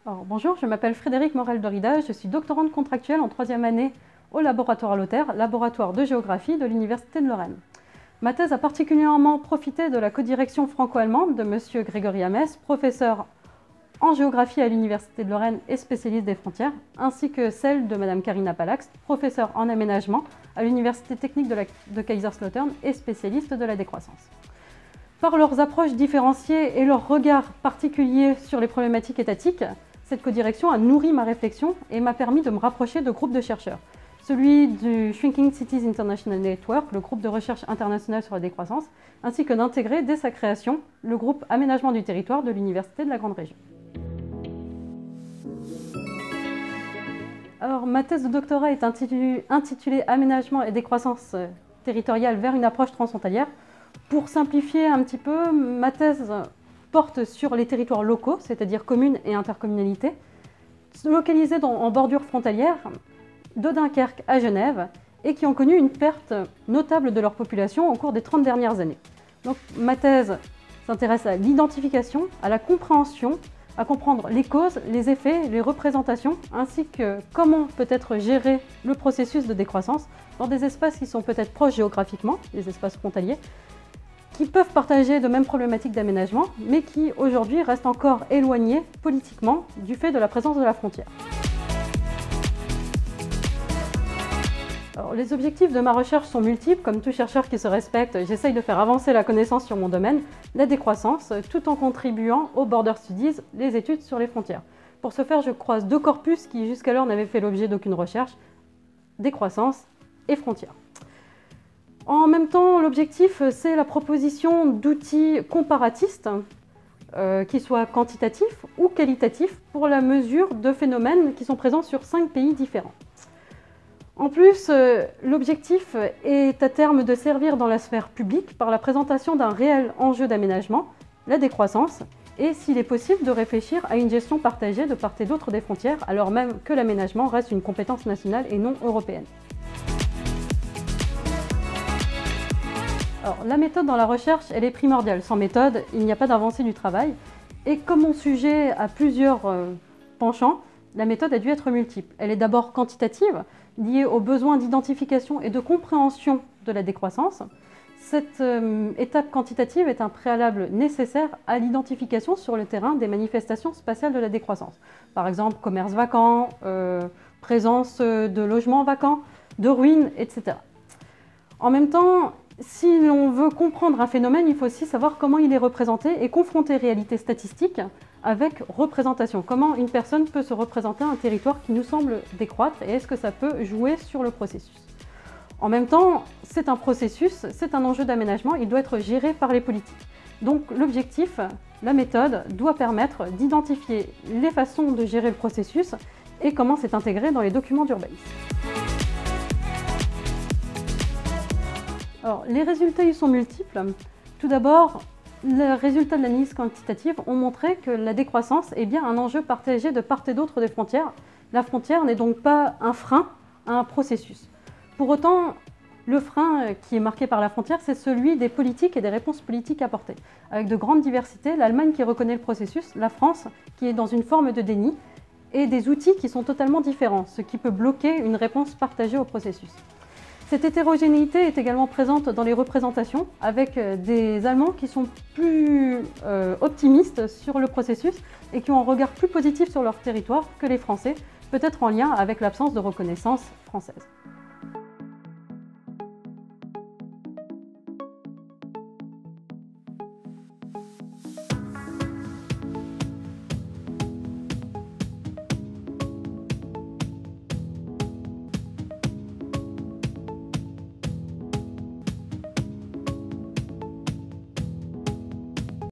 Bonjour, je m'appelle Frédérique Morel-Dorida, je suis doctorante contractuelle en 3e année au laboratoire Lothaire, laboratoire de géographie de l'Université de Lorraine. Ma thèse a particulièrement profité de la codirection franco-allemande de M. Grégory Hamès, professeur en géographie à l'Université de Lorraine et spécialiste des frontières, ainsi que celle de Mme Karina Palax, professeure en aménagement à l'Université technique de Kaiserslautern et spécialiste de la décroissance. Par leurs approches différenciées et leur regard particulier sur les problématiques étatiques, cette codirection a nourri ma réflexion et m'a permis de me rapprocher de groupes de chercheurs. Celui du Shrinking Cities International Network, le groupe de recherche international sur la décroissance, ainsi que d'intégrer dès sa création le groupe Aménagement du territoire de l'Université de la Grande Région. Alors, ma thèse de doctorat est intitulée Aménagement et décroissance territoriale vers une approche transfrontalière. Pour simplifier un petit peu, ma thèse porte sur les territoires locaux, c'est-à-dire communes et intercommunalités, localisés en bordure frontalière de Dunkerque à Genève et qui ont connu une perte notable de leur population au cours des 30 dernières années. Donc, ma thèse s'intéresse à l'identification, à la compréhension, à comprendre les causes, les effets, les représentations, ainsi que comment peut être géré le processus de décroissance dans des espaces qui sont peut-être proches géographiquement, les espaces frontaliers, qui peuvent partager de mêmes problématiques d'aménagement, mais qui aujourd'hui restent encore éloignés politiquement du fait de la présence de la frontière. Alors, les objectifs de ma recherche sont multiples. Comme tout chercheur qui se respecte, j'essaye de faire avancer la connaissance sur mon domaine, la décroissance, tout en contribuant aux Border Studies, les études sur les frontières. Pour ce faire, je croise deux corpus qui jusqu'alors n'avaient fait l'objet d'aucune recherche, décroissance et frontières. En même temps, l'objectif, c'est la proposition d'outils comparatistes, qui soient quantitatifs ou qualitatifs, pour la mesure de phénomènes qui sont présents sur 5 pays différents. En plus, l'objectif est à terme de servir dans la sphère publique par la présentation d'un réel enjeu d'aménagement, la décroissance, et s'il est possible de réfléchir à une gestion partagée de part et d'autre des frontières, alors même que l'aménagement reste une compétence nationale et non européenne. Alors, la méthode dans la recherche, elle est primordiale. Sans méthode, il n'y a pas d'avancée du travail. Et comme mon sujet a plusieurs penchants, la méthode a dû être multiple. Elle est d'abord quantitative, liée aux besoins d'identification et de compréhension de la décroissance. Cette étape quantitative est un préalable nécessaire à l'identification sur le terrain des manifestations spatiales de la décroissance. Par exemple, commerce vacant, présence de logements vacants, de ruines, etc. En même temps, si l'on veut comprendre un phénomène, il faut aussi savoir comment il est représenté et confronter réalité statistique avec représentation. Comment une personne peut se représenter un territoire qui nous semble décroître et est-ce que ça peut jouer sur le processus. En même temps, c'est un processus, c'est un enjeu d'aménagement, il doit être géré par les politiques. Donc l'objectif, la méthode, doit permettre d'identifier les façons de gérer le processus et comment c'est intégré dans les documents d'urbanisme. Alors, les résultats ils sont multiples. Tout d'abord, les résultats de l'analyse quantitative ont montré que la décroissance est bien un enjeu partagé de part et d'autre des frontières. La frontière n'est donc pas un frein à un processus. Pour autant, le frein qui est marqué par la frontière, c'est celui des politiques et des réponses politiques apportées. Avec de grandes diversités, l'Allemagne qui reconnaît le processus, la France qui est dans une forme de déni, et des outils qui sont totalement différents, ce qui peut bloquer une réponse partagée au processus. Cette hétérogénéité est également présente dans les représentations, avec des Allemands qui sont plus optimistes sur le processus et qui ont un regard plus positif sur leur territoire que les Français, peut-être en lien avec l'absence de reconnaissance française.